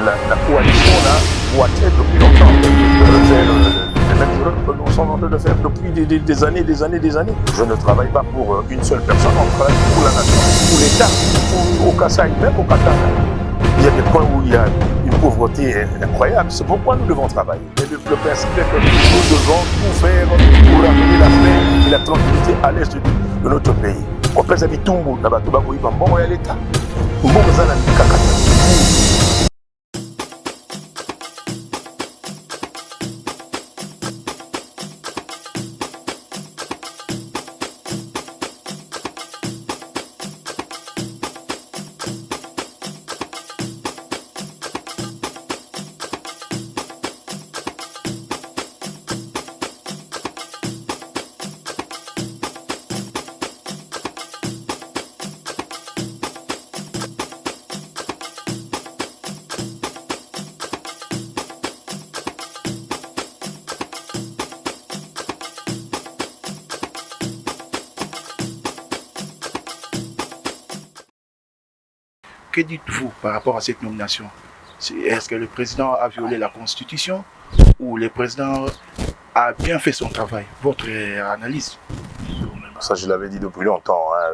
la coalition là boitait depuis longtemps. De faire les mêmes erreurs que nous sommes en train de faire depuis des années, des années, des années. Je ne travaille pas pour une seule personne, on travaille pour la nation, pour l'État, au Kasaï, même au Katanga. Il y a des points où il y a une pauvreté incroyable. C'est pourquoi nous devons travailler. Et le principe est que nous devons tout faire pour ramener la paix et la tranquillité à l'est de notre pays. On peut habiter tout le monde là-bas, il va bon à l'État. Que dites-vous par rapport à cette nomination? Est-ce que le président a violé la Constitution ou le président a bien fait son travail? Votre analyse? Ça, je l'avais dit depuis longtemps. Hein.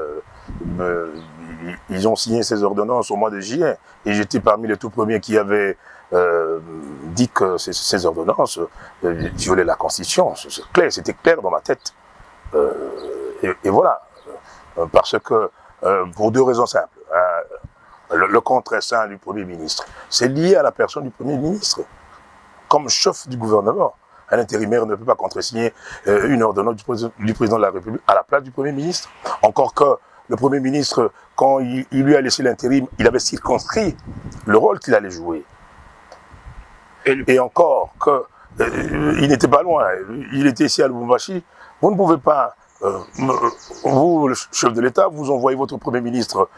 Ils ont signé ces ordonnances au mois de juillet. Et j'étais parmi les tout premiers qui avaient dit que ces ordonnances violaient la Constitution. C'est clair, c'était clair dans ma tête. Et voilà. Parce que, pour deux raisons simples. Le contre-saint du Premier ministre, c'est lié à la personne du Premier ministre. Comme chef du gouvernement, un intérimaire ne peut pas contresigner une ordonnance du président de la République à la place du Premier ministre. Encore que le Premier ministre, quand il lui a laissé l'intérim, il avait circonscrit le rôle qu'il allait jouer. Et encore qu'il n'était pas loin, il était ici à Lubumbashi. Vous ne pouvez pas, vous, le chef de l'État, vous envoyez votre Premier ministre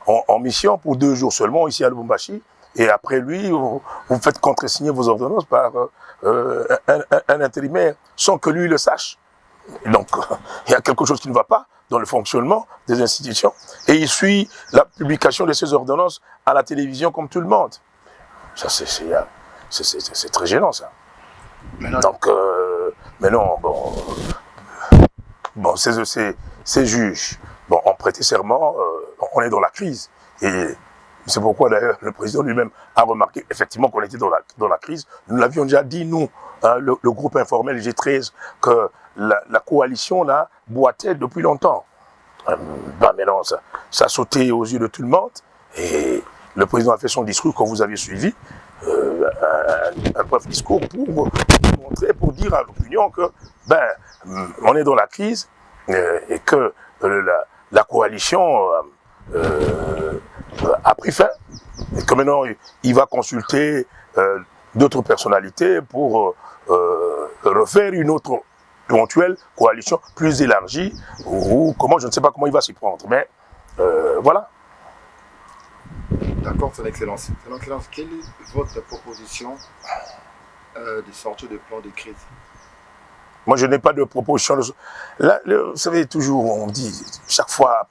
en mission pour 2 jours seulement ici à Lubumbashi, et après lui, vous faites contresigner vos ordonnances par un intérimaire, sans que lui le sache. Donc, il y a quelque chose qui ne va pas dans le fonctionnement des institutions, et il suit la publication de ces ordonnances à la télévision comme tout le monde. Ça, c'est très gênant, ça. Donc, mais non, bon, ces juges, bon, ont prêté serment, on est dans la crise. Et c'est pourquoi d'ailleurs le président lui-même a remarqué effectivement qu'on était dans la crise. Nous l'avions déjà dit, nous, hein, le groupe informel G13, que la coalition là boitait depuis longtemps. Maintenant, ça a sauté aux yeux de tout le monde. Et le président a fait son discours que vous avez suivi, un bref discours pour montrer, pour dire à l'opinion que on est dans la crise et que la coalition a pris fin, et que maintenant il va consulter d'autres personnalités pour refaire une autre éventuelle coalition plus élargie, ou comment, je ne sais pas comment il va s'y prendre, mais voilà. D'accord, Son Excellence. Son Excellence, quelle est votre proposition de sortie de plan de crise? Moi, je n'ai pas de proposition. Là, vous savez, toujours, on dit, chaque fois,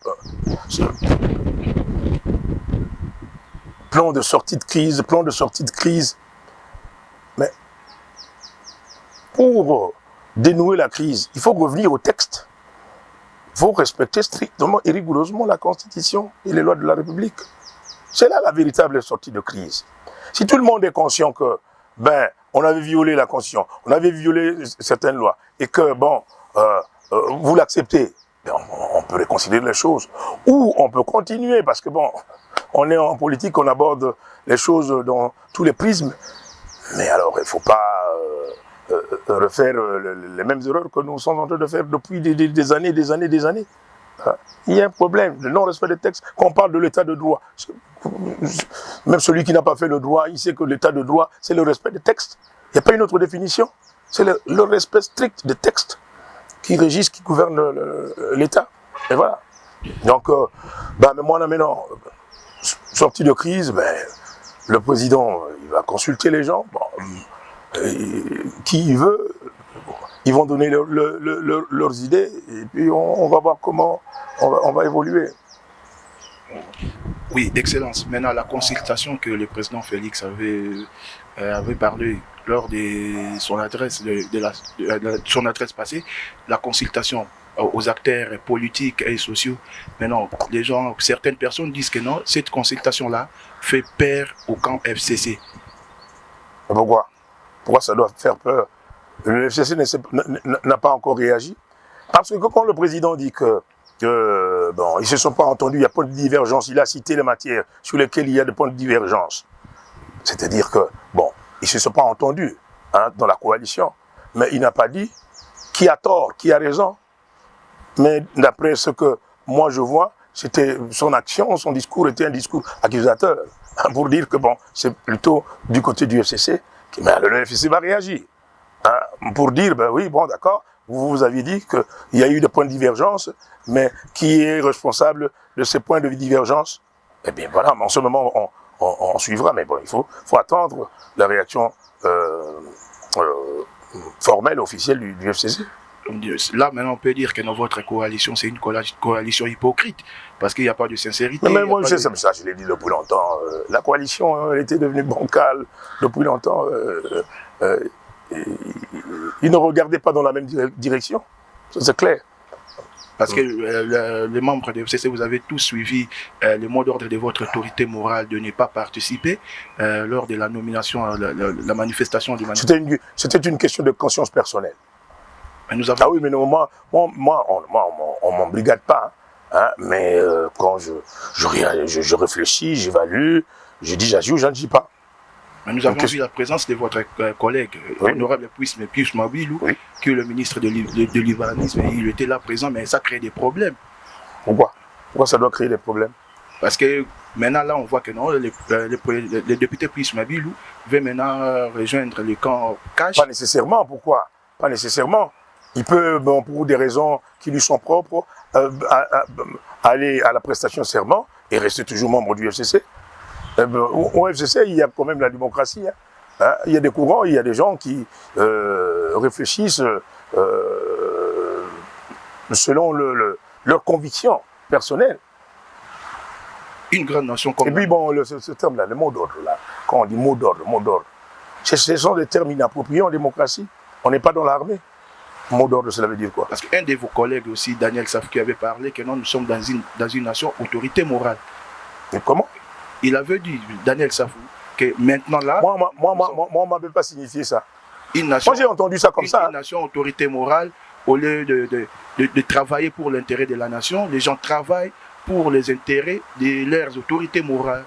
plan de sortie de crise. Mais pour dénouer la crise, il faut revenir au texte. Il faut respecter strictement et rigoureusement la Constitution et les lois de la République. C'est là la véritable sortie de crise. Si tout le monde est conscient que, on avait violé la Constitution, on avait violé certaines lois, et que, vous l'acceptez, on peut réconsidérer les choses. Ou on peut continuer, parce que, on est en politique, on aborde les choses dans tous les prismes. Mais alors, il ne faut pas refaire les mêmes erreurs que nous sommes en train de faire depuis des années. Il y a un problème, le non-respect des textes. Quand on parle de l'état de droit, même celui qui n'a pas fait le droit, il sait que l'état de droit, c'est le respect des textes. Il n'y a pas une autre définition. C'est le respect strict des textes qui régissent, qui gouvernent l'État. Et voilà. Donc, maintenant, sortie de crise, le président, il va consulter les gens. Qui il veut, ils vont donner leurs idées, et puis on va voir comment on va évoluer. Oui, Excellence. Maintenant, la consultation que le président Félix avait parlé lors de son adresse, son adresse passée, la consultation aux acteurs politiques et sociaux. Maintenant, certaines personnes disent que non, cette consultation-là fait peur au camp FCC. Pourquoi? Pourquoi ça doit faire peur? Le FCC n'a pas encore réagi. Parce que quand le président dit que bon, ils ne se sont pas entendus, il n'y a pas de divergence, il a cité les matières sur lesquelles il y a des points de divergence. C'est-à-dire que, bon, ils ne se sont pas entendus dans la coalition, mais il n'a pas dit qui a tort, qui a raison. Mais d'après ce que moi je vois, c'était son action, son discours était un discours accusateur, pour dire que bon, c'est plutôt du côté du FCC, mais le FCC va réagir, pour dire, ben oui, bon d'accord, vous aviez dit qu'il y a eu des points de divergence, mais qui est responsable de ces points de divergence? Eh bien voilà, en ce moment on suivra, mais bon, il faut attendre la réaction formelle, officielle du FCC. Là, maintenant, on peut dire que dans votre coalition, c'est une coalition hypocrite, parce qu'il n'y a pas de sincérité. Mais moi, je sais ça, je l'ai dit depuis longtemps. La coalition, elle était devenue bancale depuis longtemps. Ils ne regardaient pas dans la même direction, c'est clair. Parce que les membres de FCC, vous avez tous suivi le mot d'ordre de votre autorité morale de ne pas participer lors de la nomination, la manifestation du manifestant. C'était une question de conscience personnelle. Mais nous avons... Ah oui, mais non, moi on ne m'obligate pas. Mais quand je réfléchis, j'évalue, je dis j'agis ou je ne dis pas. Mais nous avons vu la présence de votre collègue, honorable Pius Mabilou, qui est le ministre de l'urbanisme. Il était là présent, mais ça crée des problèmes. Pourquoi? Pourquoi ça doit créer des problèmes? Parce que maintenant, là, on voit que non, le député Pius Mabilou veut maintenant rejoindre le camp Cash. Pas nécessairement, pourquoi? Pas nécessairement. Il peut, bon, pour des raisons qui lui sont propres, aller à la prestation de serment et rester toujours membre du FCC. Au FCC, il y a quand même la démocratie. Il y a des courants, il y a des gens qui réfléchissent selon leurs convictions personnelles. Une grande nation comme... Et puis bon, ce terme-là, le mot d'ordre, là, quand on dit mot d'ordre, ce sont des termes inappropriés en démocratie. On n'est pas dans l'armée. Mot d'ordre, cela veut dire quoi? Parce qu'un de vos collègues aussi, Daniel Safou, qui avait parlé que nous sommes dans une nation autorité morale. Mais comment? Il avait dit, Daniel Safou, que maintenant là... Moi, on ne m'avait pas signifié ça. Moi, j'ai entendu ça comme ça. Une nation autorité morale, au lieu de travailler pour l'intérêt de la nation, les gens travaillent pour les intérêts de leurs autorités morales.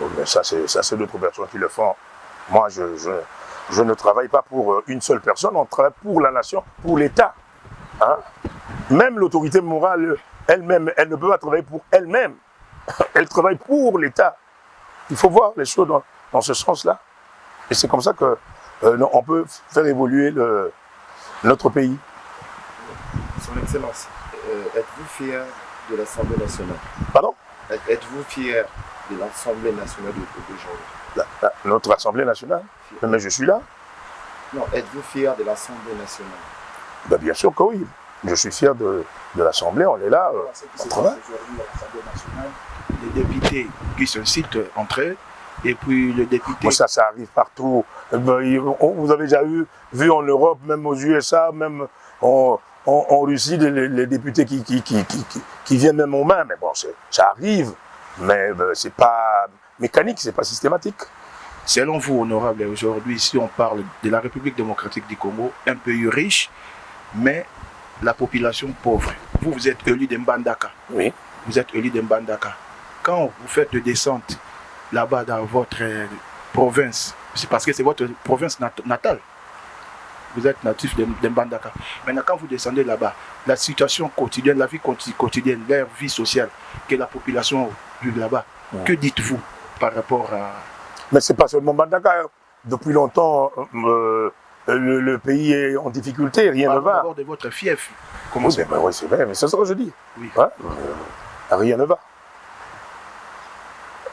Bon, mais ça, c'est d'autres personnes qui le font. Moi, je ne travaille pas pour une seule personne, on travaille pour la nation, pour l'État. Même l'autorité morale, elle-même, elle ne peut pas travailler pour elle-même. Elle travaille pour l'État. Il faut voir les choses dans ce sens-là. Et c'est comme ça qu'on peut faire évoluer notre pays. Son Excellence, êtes-vous fier de l'Assemblée nationale? Pardon? Êtes-vous fier de l'Assemblée nationale d'aujourd'hui? Notre Assemblée nationale? Mais je suis là. Non, êtes-vous fier de l'Assemblée nationale? Ben, bien sûr que oui. Je suis fier de l'Assemblée, on est là, on travaille. Les députés qui se citent entre eux, et puis le député... Moi, ça arrive partout. Vous avez déjà vu en Europe, même aux USA, même en Russie, les députés qui viennent même aux mains. Mais bon, ça arrive, mais c'est pas mécanique, c'est pas systématique. Selon vous, honorable, aujourd'hui, si on parle de la République démocratique du Congo, un pays riche, mais la population pauvre. Vous êtes élu de Mbandaka. Oui. Vous êtes élu de Mbandaka. Quand vous faites des descentes là-bas dans votre province, c'est parce que c'est votre province natale. Vous êtes natif de Mbandaka. Maintenant, quand vous descendez là-bas, la situation quotidienne, la vie quotidienne, leur vie sociale, que la population vit là-bas, que dites-vous par rapport à... Mais c'est pas seulement Mbandaka. Depuis longtemps, le pays est en difficulté, rien ne va. D'abord de votre fief. Oui, c'est vrai, mais c'est ça que je dis. Oui. Rien ne va.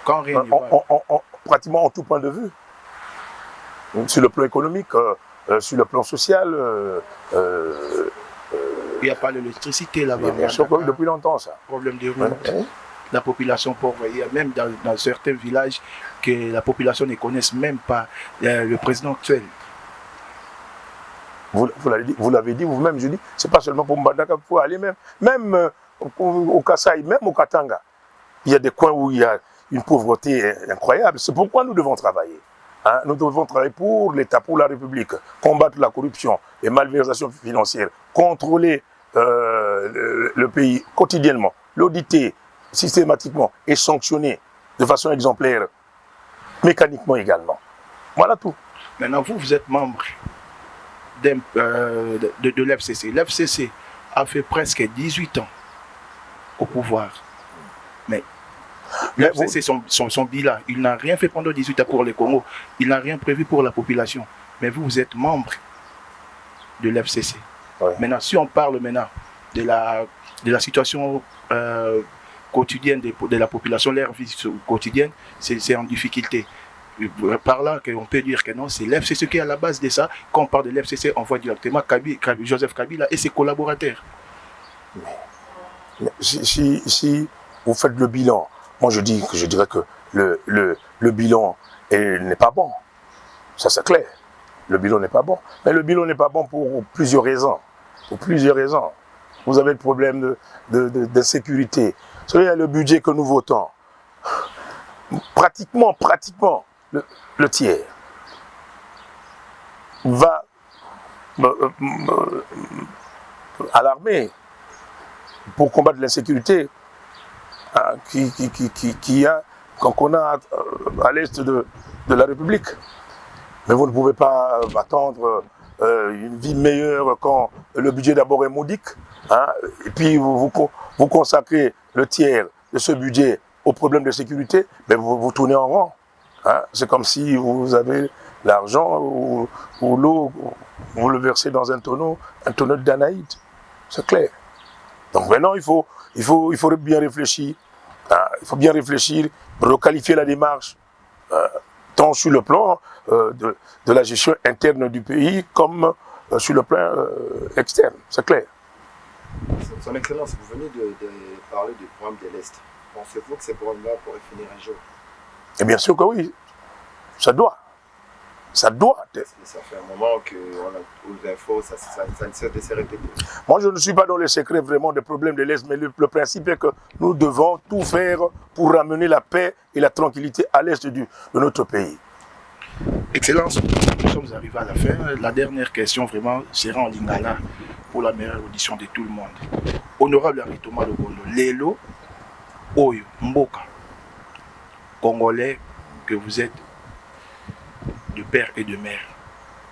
Quand rien ne va. Pratiquement en tout point de vue. Sur le plan économique, sur le plan social. Il n'y a pas d'électricité là-bas. Bien sûr, depuis longtemps, ça. Problème de route. la population pauvre. Il y a même dans certains villages que la population ne connaisse même pas le président actuel. Vous l'avez dit vous-même, je dis, c'est pas seulement pour Mbandaka qu'il faut aller même au Kasaï, même au Katanga. Il y a des coins où il y a une pauvreté incroyable. C'est pourquoi nous devons travailler. Hein? Nous devons travailler pour l'État, pour la République, combattre la corruption, les malversations financières, contrôler le pays quotidiennement, l'auditer systématiquement et sanctionner de façon exemplaire, mécaniquement également. Voilà tout. Maintenant, vous êtes membre de l'FCC. L'FCC a fait presque 18 ans au pouvoir. Mais l'FCC, son bilan, il n'a rien fait pendant 18 ans pour le Congo. Il n'a rien prévu pour la population. Mais vous êtes membre de l'FCC. Ouais. Maintenant, si on parle maintenant de la situation quotidienne de la population, leur vie quotidienne, c'est en difficulté. Par là, on peut dire que non, c'est l'FCC qui est à la base de ça. Quand on parle de l'FCC, on voit directement Joseph Kabila et ses collaborateurs. Mais si vous faites le bilan, moi je dirais que le bilan n'est pas bon. Ça c'est clair. Le bilan n'est pas bon. Mais le bilan n'est pas bon pour plusieurs raisons. Pour plusieurs raisons. Vous avez le problème d'insécurité. Vous savez, le budget que nous votons, pratiquement, le tiers va à l'armée pour combattre l'insécurité qu'on a à l'est de la République. Mais vous ne pouvez pas attendre une vie meilleure quand le budget d'abord est modique. Hein, et puis vous consacrez le tiers de ce budget aux problèmes de sécurité, mais vous tournez en rond. Hein, c'est comme si vous avez l'argent ou l'eau, vous le versez dans un tonneau de Danaïde. C'est clair. Donc maintenant, il faut bien réfléchir. Hein, il faut bien réfléchir, requalifier la démarche, tant sur le plan de la gestion interne du pays comme sur le plan externe. C'est clair. Son Excellence, vous venez de parler du programme de l'Est. Pensez-vous que ce programme-là pourrait finir un jour? Et bien sûr que oui. Ça doit. Ça doit. Ça fait un moment qu'on a aux infos, ça ne cesse de se répéter. Moi, je ne suis pas dans le secret vraiment des problèmes de l'Est, mais le principe est que nous devons tout faire pour ramener la paix et la tranquillité à l'Est de notre pays. Excellence, nous sommes arrivés à la fin. La dernière question vraiment sera en lingala pour la meilleure audition de tout le monde. Honorable Henri Thomas Lokondo, Lelo, Oyo, Mboka, Congolais que vous êtes de père et de mère,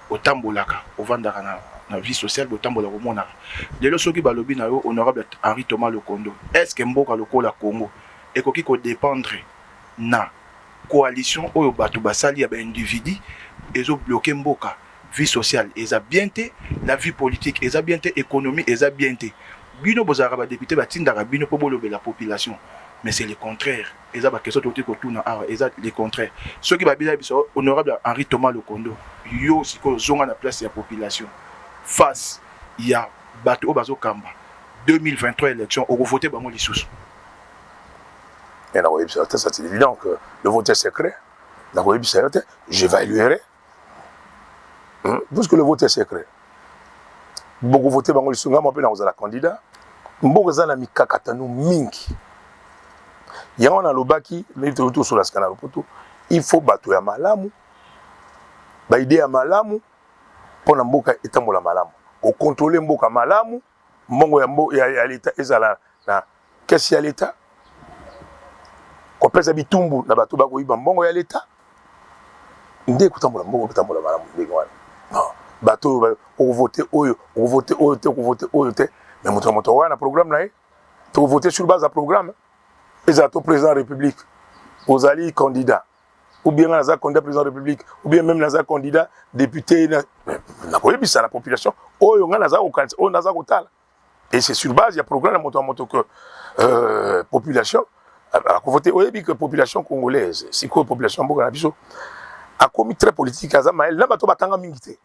au Tambolaka, au Vandara, na vie sociale, au Tambolaka, au Monara. Lelo soki balobi na yo, honorable Henri Thomas Lokondo, est-ce que Mboka lokola Congo et koki ko dépendre na coalition oyo bato basali ya ba individu ezo bloquer Mboka vie sociale eza bien té, la vie politique eza bien té, économie eza bien té. Bino bozara ba député batindaka bino po bolobe la population. Mais c'est le contraire. Eza ba question toté ko tuna awa, eza le contraire. Ceux qui babila biso honorable Henri Thomas Lokondo, yo siko zonga na place ya population. Face ya bato bazo kamba 2023 élection au voter bango lisusu. Et là, c'est évident que le vote est secret. J'évaluerai. Puisque le vote est secret. Beaucoup voté bango lisunga moi pena ozala candidat. Mboko za na mikakatano mingi. Yango na lobaki mais tout sur la scandale poto. Il faut bato ya malamu. Ba idée ya malamu pona mboka etambola malamu. Au contrôler mboka malamu, mbongo ya l'état ezala na qu'est-ce ya l'état? Ko pesa bitumbu na bato ba koyiba mbongo ya l'état. Ndé kutambola mbongo kutambola malamu ndé wana. Non. Bato on voter oyo te mais moto wana programme là to voter sur base à programme ezato président de la République ozali candidat ou bien naza candidat président de la République ou bien même naza candidat député na koyebisa la population oyo nga naza o naza kotala et c'est sur base il y a programme moto que population a voter oyebi que population congolaise c'est quoi population mboka na biso a commis très politique azama na bato batanga mingi te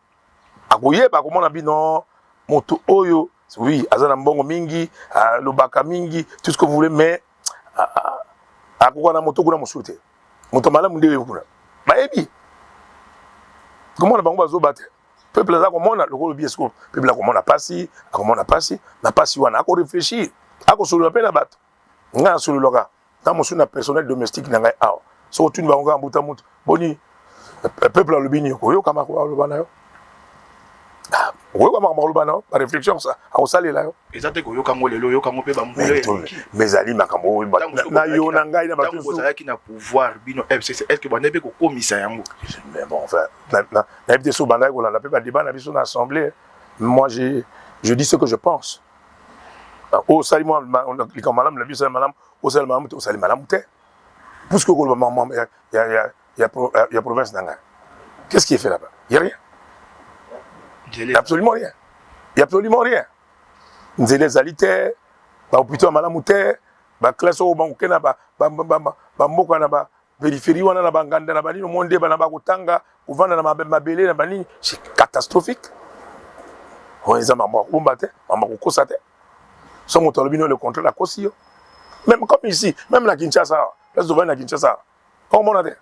akoyeba komona bino moto oyo oui azana mbongo mingi lobaka mingi tout ce que vous voulez mais akokana moto kuna mosulte moto malamu nde kuna bayebi komona bango bazobate peuple aza komona lokolo biesko peuple akomona pasi na pasi wana ako réfléchir ako solo pe na bato nga solo loka na mosu na personnel domestique na ngai awa so tuni bango ka mbuta mutu boni peuple alobini ko kama ko alobana yo kama alobana yo ba réflexion ça ako salela yo ezate ko yoka ngolelo yoka ngope ba mbule mais ali makambo na yo na ngai na bato so ça qui na pouvoir bino FCC est-ce que ba nebe ko komisa yango mais bon enfin na ebite so banda ko la pe ba débat na biso na assemblée moi je dis ce que je pense au salimo on li kamalam la biso malam au salimo au salimo malam te puisque ko maman il y a province nanga qu'est-ce qui est fait là-bas il y a rien absolument rien il y a absolument rien nzele zalité ba hôpital malamu te ba classe au banque na ba mboka na ba périphérie wana na banganda na banini monde bana ba kutanga kuvanda na mabele na banini c'est catastrophique on les a maman kumbate maman kukosa te so moto lobino le contrat la kosio même comme ici même na Kinshasa place de na Kinshasa on mona te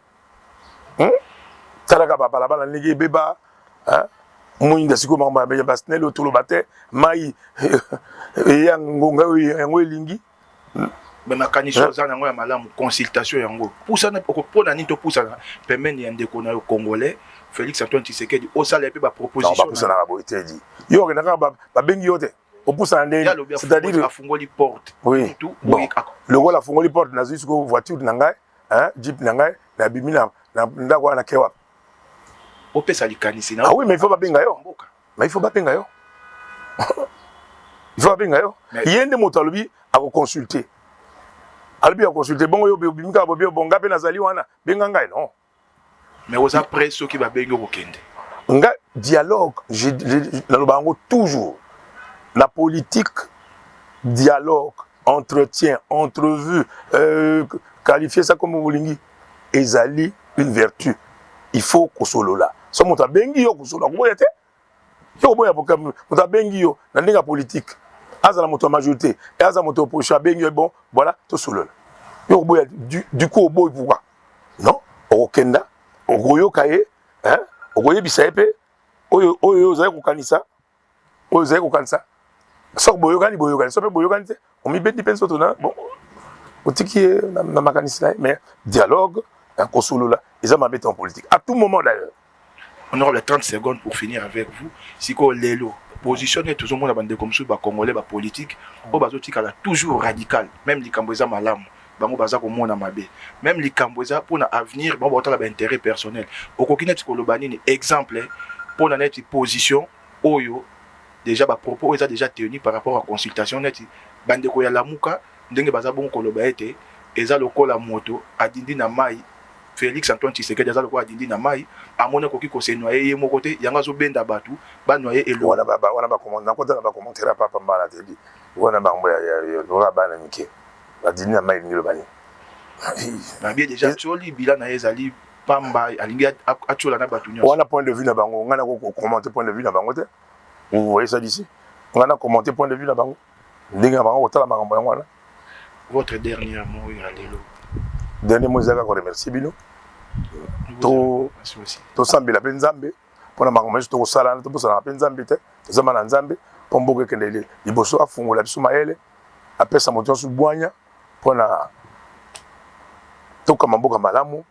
talaka ba bala nigi beba hein muinda siko mamba be basnel otolo bate mai ya ngonga yango elingi mais makaniso za nango ya malamu consultation yango pousa na pona ni to pousa na pemene ya ndeko na yo congolais Félix Antoine Tshisekedi o sala pe ba proposition pousa na ba itedi yo ke naka ba bengi yote o pousa ndé c'est-à-dire afungoli porte oui tout le gars la fungoli porte na zusko voiture na ngai hein jeep na ngai na bimina na ndako na kewa opesa likanisi na ah oui mais il faut pas benga yo mais il faut pas benga yo il faut pas benga yo yende moto alobi ako consulter alobi ako consulter bongo yo bimika bobi bonga pe nazali wana benga ngai non mais aux après ceux qui va benga okende nga dialogue na lobango toujours la politique dialogue entretien entrevue qualifier ça comme bolingi ezali une vertu il faut ko solo là so moto bengi yo ko solo ko boyete yo boya pour moto bengi yo na ndinga politique azala moto majorité et azala moto opposition bengi yo bon voilà to solo yo boya du coup boy pourquoi non okenda okoyo kaye hein okoye bisaepe oyo za ko kanisa oyo za ko kanisa so boyo kani so pe boyo kani te on mi beti penso to na bon otiki na makanisa mais dialogue un consolo là, ils ont m'embêté en politique. À tout moment d'ailleurs. On aura les 30 secondes pour finir avec vous. Si vous l'élo, positionner toujours le monde comme ça, congolais, politique, au bazotique a toujours radical. Même les Cambodgiens malam, bango baza comme mon amabé. Même les Cambodgiens pour l'avenir, bon autant l'intérêt personnel. Au coquinet kolobani exemple pour la nette position, oyo déjà ba propos ils a déjà tenu par rapport à consultation net. Bande ko ya lamuka, ndenge baza bon kolobaete, eza lokola moto adindi na mai. Félix Antoine Tshisekedi azalo ko adindi na mai amona ko ki ko se noyer ye moko te yanga zo benda batu ba noyer elo wana ba comment na kota ba commentaire papa mbala te di wana ba mbo ya ora ba na mike adindi na mai ngilo bani na bien déjà choli bila na ezali pamba alingi achola na batu nyonso wana point de vue na bango ngana ko commenter point de vue na bango te vous voyez ça d'ici ngana commenter point de vue na bango ndinga bango otala makambo yango wana votre dernier mot ya lelo dernier mot zaka ko remercier bino to sambela pe nzambe pona makambo to sala to posala pe nzambe te zama na nzambe pomboke kendele liboso afungola biso maele apesa moto su bwanya pona to kama mboka malamu